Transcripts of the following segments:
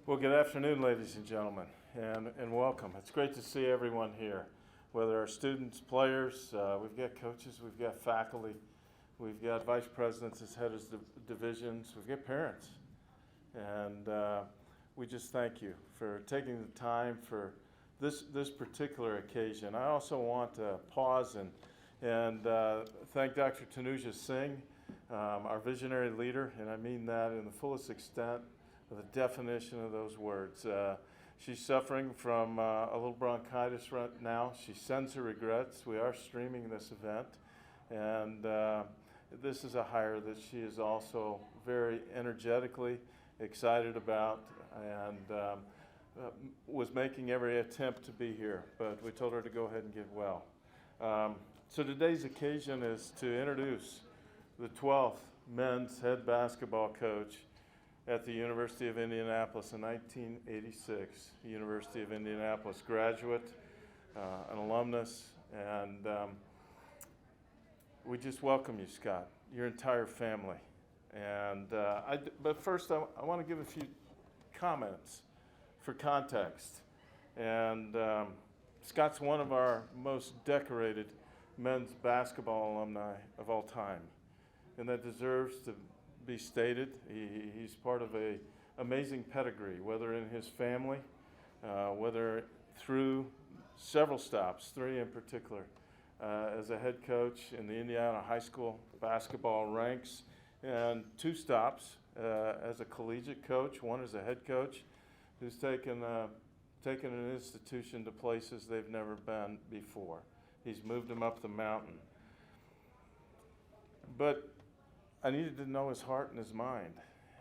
Well, good afternoon, ladies and gentlemen, and welcome. It's great to see everyone here, whether our students, players, we've got coaches, we've got faculty, we've got vice presidents as head of divisions, we've got parents. And we just thank you for taking the time for this particular occasion. I also want to pause and thank Dr. Tanuja Singh, our visionary leader, and I mean that in the fullest extent of the definition of those words. She's suffering from a little bronchitis right now. She sends her regrets. We are streaming this event, and this is a hire that she is also very energetically excited about, and was making every attempt to be here, but we told her to go ahead and get well. So today's occasion is to introduce the 12th men's head basketball coach at the University of Indianapolis in 1986. University of Indianapolis graduate, an alumnus, and we just welcome you, Scott, your entire family. And but first, I want to give a few comments for context. And Scott's one of our most decorated men's basketball alumni of all time, and that deserves to be stated. He's part of an amazing pedigree, whether in his family, whether through several stops, 3 in particular, as a head coach in the Indiana high school basketball ranks, and 2 stops as a collegiate coach, 1 as a head coach, who's taken an institution to places they've never been before. He's moved them up the mountain. But I needed to know his heart and his mind,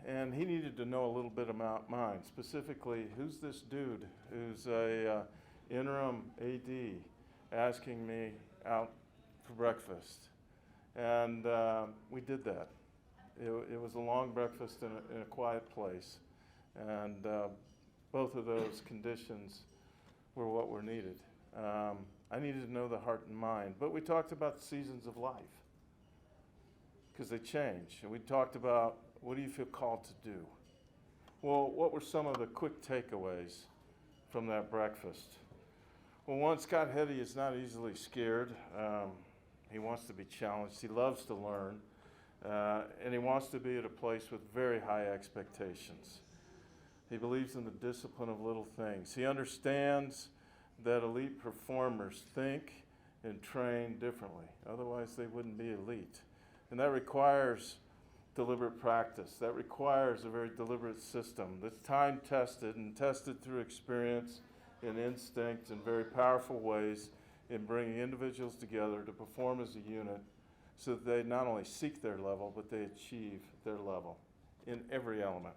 and he needed to know a little bit about mine, specifically who's this dude who's a interim AD asking me out for breakfast. And we did that. It was a long breakfast in a quiet place, and both of those conditions were what were needed. I needed to know the heart and mind, but we talked about the seasons of life, because they change. And we talked about, what do you feel called to do? Well, what were some of the quick takeaways from that breakfast? Well, one, Scott Heady is not easily scared. He wants to be challenged. He loves to learn. And he wants to be at a place with very high expectations. He believes in the discipline of little things. He understands that elite performers think and train differently. Otherwise, they wouldn't be elite. And that requires deliberate practice. That requires a very deliberate system that's time-tested and tested through experience and instinct in very powerful ways in bringing individuals together to perform as a unit so that they not only seek their level, but they achieve their level in every element.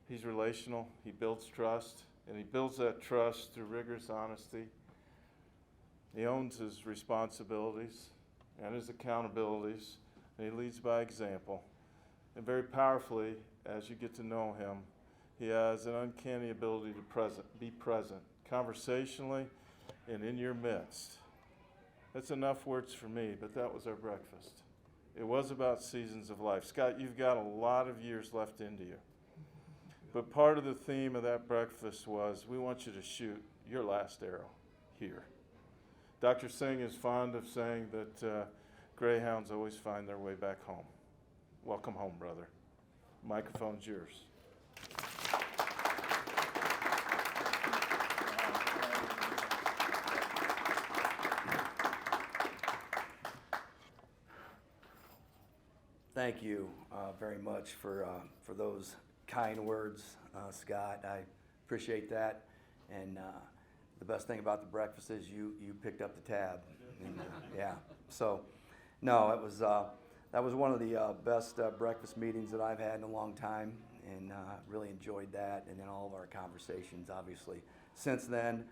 He's relational, he builds trust, and he builds that trust through rigorous honesty. He owns his responsibilities and his accountabilities, and he leads by example. And very powerfully, as you get to know him, he has an uncanny ability to be present, conversationally and in your midst. That's enough words for me, but that was our breakfast. It was about seasons of life. Scott, you've got a lot of years left into you. But part of the theme of that breakfast was, we want you to shoot your last arrow here. Dr. Singh is fond of saying that greyhounds always find their way back home. Welcome home, brother. Microphone's yours. Thank you very much for those kind words, Scott. I appreciate that. And the best thing about the breakfast is you picked up the tab. And, yeah. So, no, that was one of the best breakfast meetings that I've had in a long time, and really enjoyed that. And then all of our conversations, obviously, since then.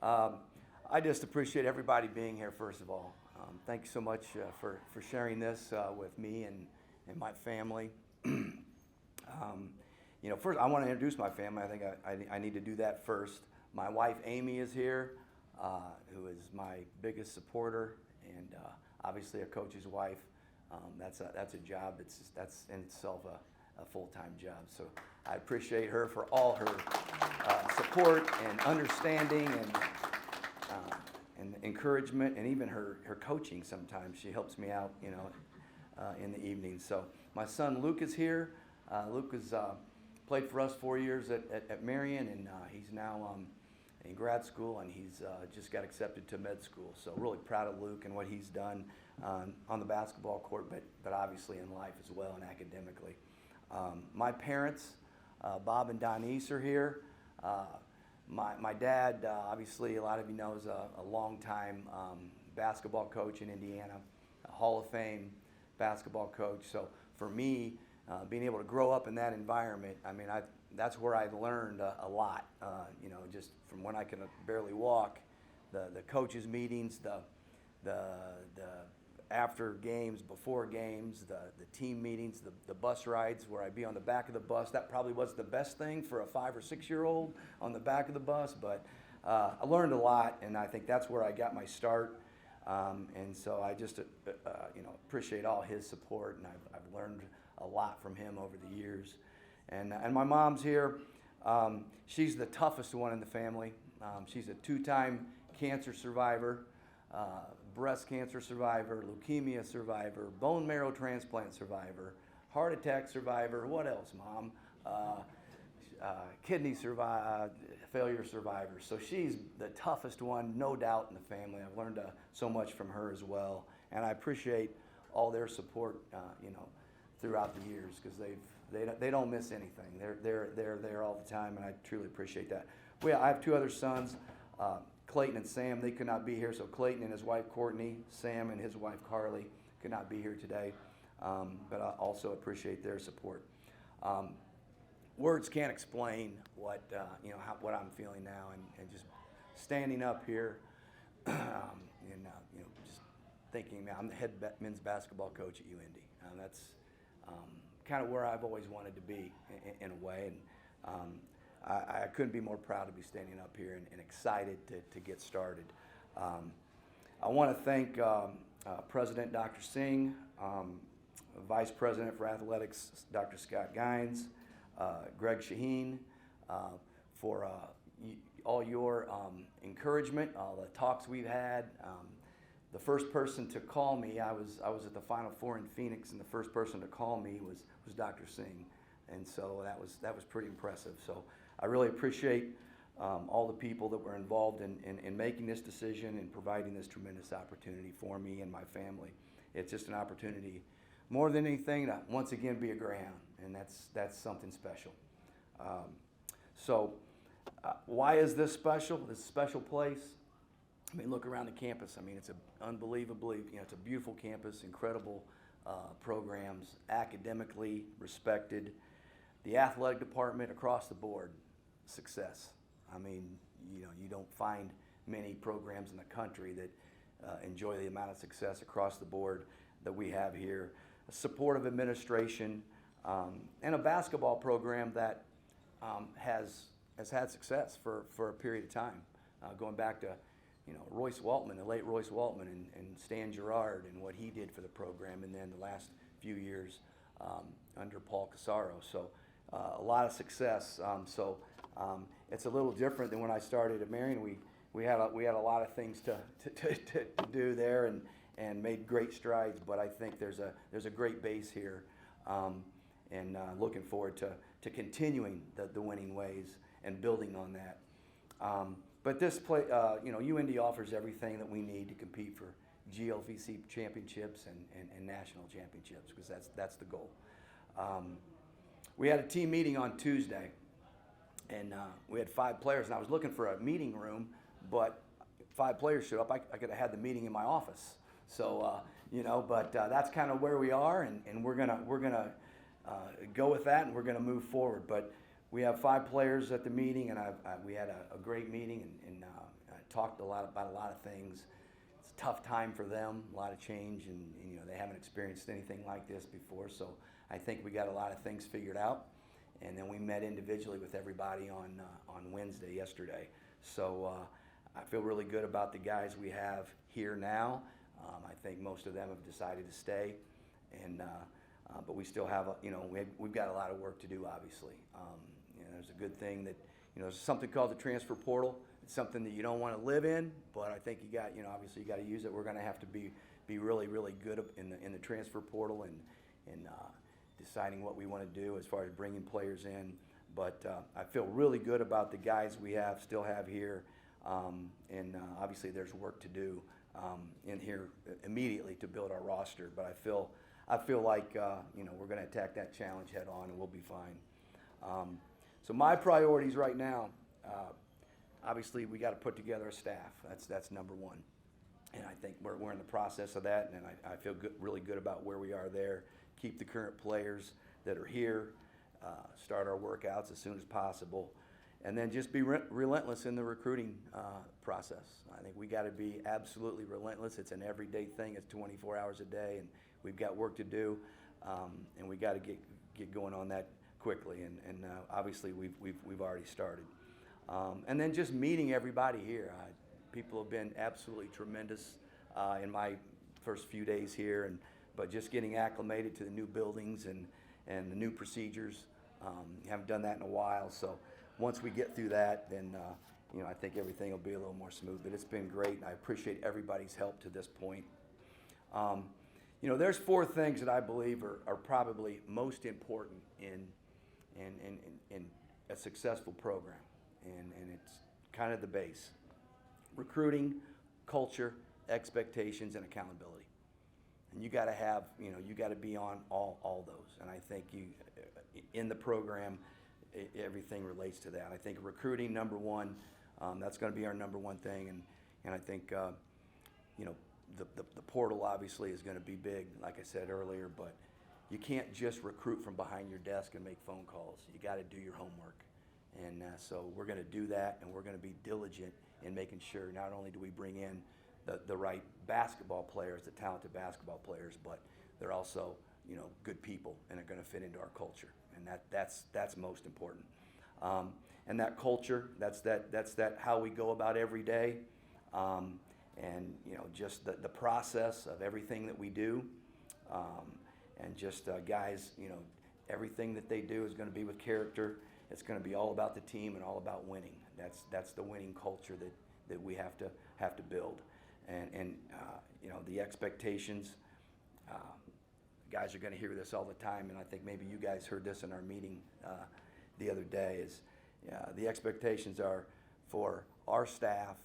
I just appreciate everybody being here. First of all, thank you so much for sharing this with me and my family. First, I want to introduce my family. I think I need to do that first. My wife, Amy, is here, who is my biggest supporter, and obviously a coach's wife. That's a job that's in itself a full-time job. So I appreciate her for all her support and understanding and encouragement, and even her coaching sometimes. She helps me out, you know, in the evenings. So my son Luke is here. Luke has played for us 4 years at Marion, and he's now in grad school, and he's just got accepted to med school. So really proud of Luke and what he's done on the basketball court, but obviously in life as well and academically. My parents, Bob and Donise, are here. My dad, obviously, a lot of you know, is a longtime basketball coach in Indiana, a Hall of Fame basketball coach. So for me, being able to grow up in that environment, I mean, that's where I learned a lot. You know, just from when I can barely walk, the coaches' meetings, the after games, before games, the team meetings, the bus rides where I'd be on the back of the bus. That probably was the best thing for a 5 or 6 year old on the back of the bus, but I learned a lot, and I think that's where I got my start. And so I just you know, appreciate all his support, and I've learned a lot from him over the years. And my mom's here. She's the toughest one in the family. She's a 2-time cancer survivor, breast cancer survivor, leukemia survivor, bone marrow transplant survivor, heart attack survivor. What else, Mom? Kidney failure survivor. So she's the toughest one, no doubt, in the family. I've learned so much from her as well, and I appreciate all their support, you know, throughout the years, because they don't miss anything. They're there all the time, and I truly appreciate that. I have 2 other sons, Clayton and Sam. They could not be here, so Clayton and his wife Courtney, Sam and his wife Carly could not be here today, but I also appreciate their support. Words can't explain what you know, what I'm feeling now, and just standing up here, and you know, just thinking, man, I'm the head men's basketball coach at UIndy. That's kind of where I've always wanted to be in a way, and I couldn't be more proud to be standing up here and excited to get started. I want to thank President Dr. Singh, Vice President for Athletics Dr. Scott Gines, Greg Shaheen, for all your encouragement, all the talks we've had. The first person to call me, I was at the Final Four in Phoenix, and the first person to call me was Dr. Singh, and so that was pretty impressive. So I really appreciate all the people that were involved in making this decision and providing this tremendous opportunity for me and my family. It's just an opportunity, more than anything, to once again be a Greyhound, and that's something special. Why is this special? This special place? I mean, look around the campus. I mean, it's unbelievably, you know, it's a beautiful campus, incredible programs, academically respected. The athletic department across the board, success. I mean, you know, you don't find many programs in the country that enjoy the amount of success across the board that we have here. A supportive administration, and a basketball program that has had success for a period of time, going back to, you know, Royce Waltman, the late Royce Waltman, and Stan Gerard, and what he did for the program, and then the last few years under Paul Casaro. So a lot of success. It's a little different than when I started at Marion. We had a lot of things to do there, and made great strides. But I think there's a great base here, and looking forward to continuing the winning ways and building on that. But this you know, UIndy offers everything that we need to compete for GLVC championships and national championships, because that's the goal. We had a team meeting on Tuesday, and we had 5 players, and I was looking for a meeting room, but 5 players showed up. I could have had the meeting in my office. So you know, but that's kind of where we are, and we're gonna go with that, and we're gonna move forward. But we have 5 players at the meeting, and we had a great meeting, and talked about a lot of things. It's a tough time for them, a lot of change, and you know, they haven't experienced anything like this before. So I think we got a lot of things figured out, and then we met individually with everybody on Wednesday, yesterday. So I feel really good about the guys we have here now. I think most of them have decided to stay, and but we still have, we've got a lot of work to do, obviously. There's a good thing that, there's something called the transfer portal. It's something that you don't want to live in, but I think you got, obviously you got to use it. We're going to have to be really, really good in the transfer portal and deciding what we want to do as far as bringing players in. But I feel really good about the guys we still have here, and obviously there's work to do in here immediately to build our roster. But I feel like we're going to attack that challenge head on, and we'll be fine. So my priorities right now, obviously we got to put together a staff. That's number one, and I think we're in the process of that, and I feel really good about where we are there. Keep the current players that are here, start our workouts as soon as possible, and then just be relentless in the recruiting process. I think we got to be absolutely relentless. It's an everyday thing. It's 24 hours a day, and we've got work to do, and we got to get going on that quickly. And obviously we've already started. And then just meeting everybody here. People have been absolutely tremendous in my first few days here, but just getting acclimated to the new buildings and the new procedures. Haven't done that in a while, so once we get through that, then I think everything will be a little more smooth. But it's been great, and I appreciate everybody's help to this point. There's 4 things that I believe are probably most important in a successful program, and it's kind of the base: recruiting, culture, expectations, and accountability. And you got to have, you got to be on all those. And I think in the program, everything relates to that. I think recruiting, number one, that's going to be our number one thing. And I think, the portal obviously is going to be big, like I said earlier, but you can't just recruit from behind your desk and make phone calls. You got to do your homework. And so we're going to do that, and we're going to be diligent in making sure not only do we bring in the right basketball players, the talented basketball players, but they're also, good people and are going to fit into our culture. And that's most important. And that culture, that's that how we go about every day. And just the process of everything that we do. And just guys, everything that they do is going to be with character. It's going to be all about the team and all about winning. That's the winning culture that we have to build. And the expectations, guys are going to hear this all the time, and I think maybe you guys heard this in our meeting the other day, is the expectations are for our staff,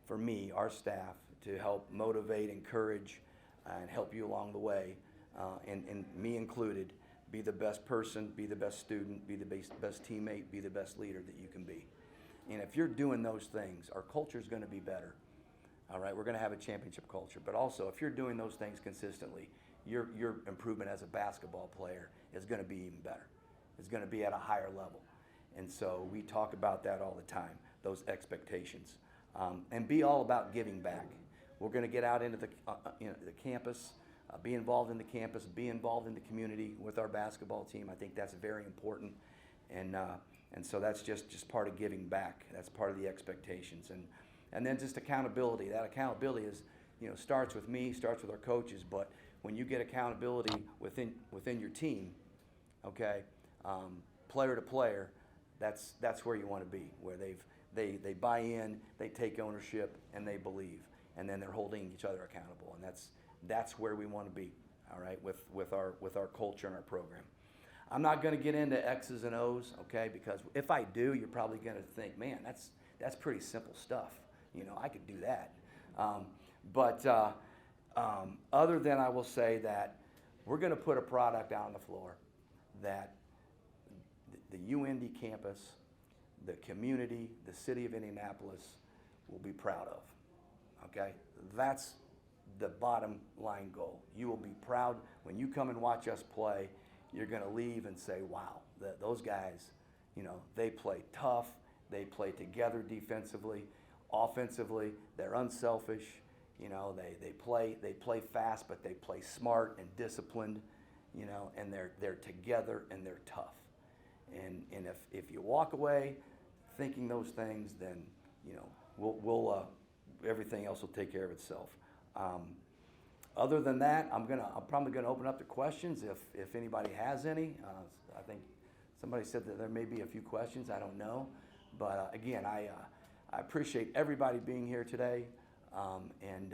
for me, our staff, to help motivate, encourage, and help you along the way, and me included, be the best person, be the best student, be the best teammate, be the best leader that you can be. And if you're doing those things, our culture is going to be better. All right, we're going to have a championship culture. But also, if you're doing those things consistently, your improvement as a basketball player is going to be even better. It's going to be at a higher level. And so we talk about that all the time, those expectations. And be all about giving back. We're going to get out into the campus, be involved in the campus, be involved in the community with our basketball team. I think that's very important. And so that's just part of giving back. That's part of the expectations. And then just accountability. That accountability is, starts with me, starts with our coaches, but when you get accountability within your team, okay, player to player, that's where you want to be, where they buy in, they take ownership, and they believe, and then they're holding each other accountable, and that's where we want to be, all right, with our culture and our program. I'm not going to get into X's and O's, okay, because if I do, you're probably going to think, man, that's pretty simple stuff. I could do that. But other than I will say that we're going to put a product out on the floor that the UIndy campus, the community, the city of Indianapolis will be proud of. Okay? That's the bottom line goal. You will be proud when you come and watch us play. You're going to leave and say, wow, those guys, they play tough. They play together defensively. Offensively, they're unselfish. They play fast, but they play smart and disciplined. And they're together and they're tough. And if you walk away thinking those things, then we'll everything else will take care of itself. Other than that, I'm probably gonna open up to questions if anybody has any. I think somebody said that there may be a few questions. I don't know, but again, I appreciate everybody being here today, and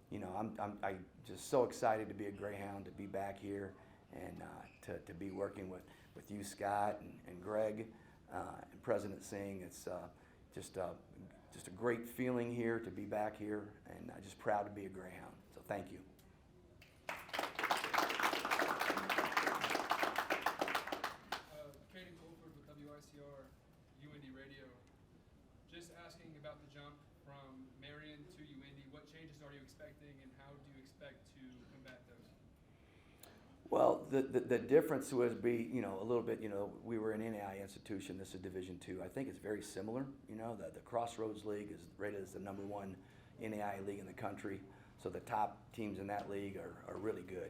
you know, I'm just so excited to be a Greyhound, to be back here, and to be working with you, Scott, and Greg, and President Singh. It's just a great feeling here to be back here, and I'm just proud to be a Greyhound. So thank you. Caden Colford with WICR UIndy Radio. Just asking about the jump from Marion to UIndy. What changes are you expecting, and how do you expect to combat those? Well, the difference would be, you know, a little bit, you know, we were an NAI institution, this is Division II. I think it's very similar, you know, the Crossroads League is rated as the #1 NAI league in the country. So the top teams in that league are really good.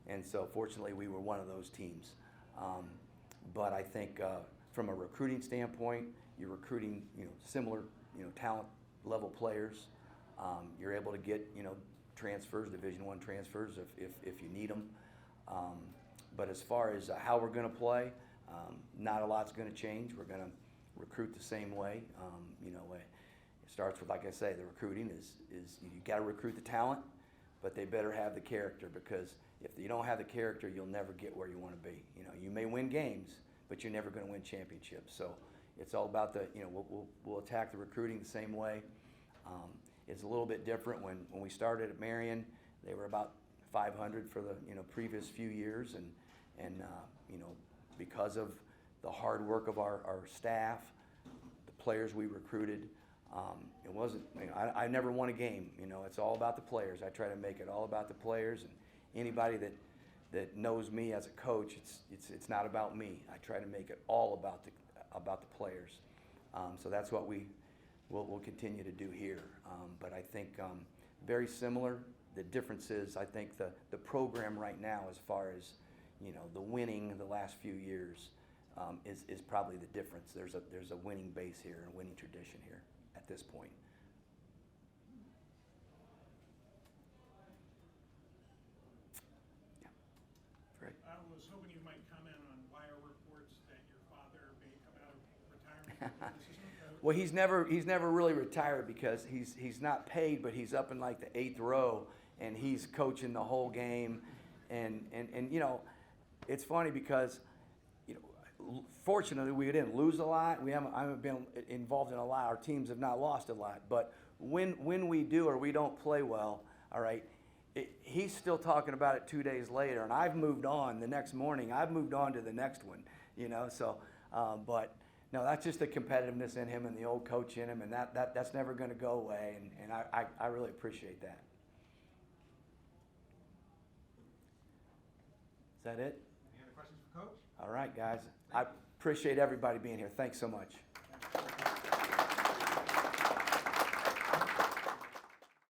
And so fortunately we were one of those teams. But I think from a recruiting standpoint, you're recruiting, you know, similar, you know, talent level players. You're able to get, you know, transfers, Division I transfers if you need them. But as far as how we're going to play, not a lot's going to change. We're going to recruit the same way. You know, it starts with, like I say, the recruiting is you got to recruit the talent, but they better have the character, because if you don't have the character, you'll never get where you want to be. You know, you may win games, but you're never going to win championships. So it's all about the, you know, we'll attack the recruiting the same way. It's a little bit different when we started at Marion. They were about 500 for the, you know, previous few years, and you know, because of the hard work of our staff, the players we recruited, it wasn't, you know, I never won a game. You know, it's all about the players. I try to make it all about the players, and anybody that knows me as a coach, it's not about me. I try to make it all about the players. So that's what we'll continue to do here. But I think very similar. The difference is, I think the program right now, as far as, you know, the winning the last few years, is probably the difference. There's a winning base here and a winning tradition here at this point. Yeah. Great. I was hoping you might comment on wire reports that your father may come out of retirement. Well, he's never really retired, because he's not paid, but he's up in like the 8th row, and he's coaching the whole game, and you know, it's funny because, you know, fortunately we didn't lose a lot. I haven't been involved in a lot. Our teams have not lost a lot, but when we do or we don't play well, all right, he's still talking about it 2 days later, and I've moved on. The next morning, I've moved on to the next one, you know. So, but. No, that's just the competitiveness in him and the old coach in him, and that's never going to go away, and I really appreciate that. Is that it? Any other questions for Coach? All right, guys. I appreciate everybody being here. Thanks so much.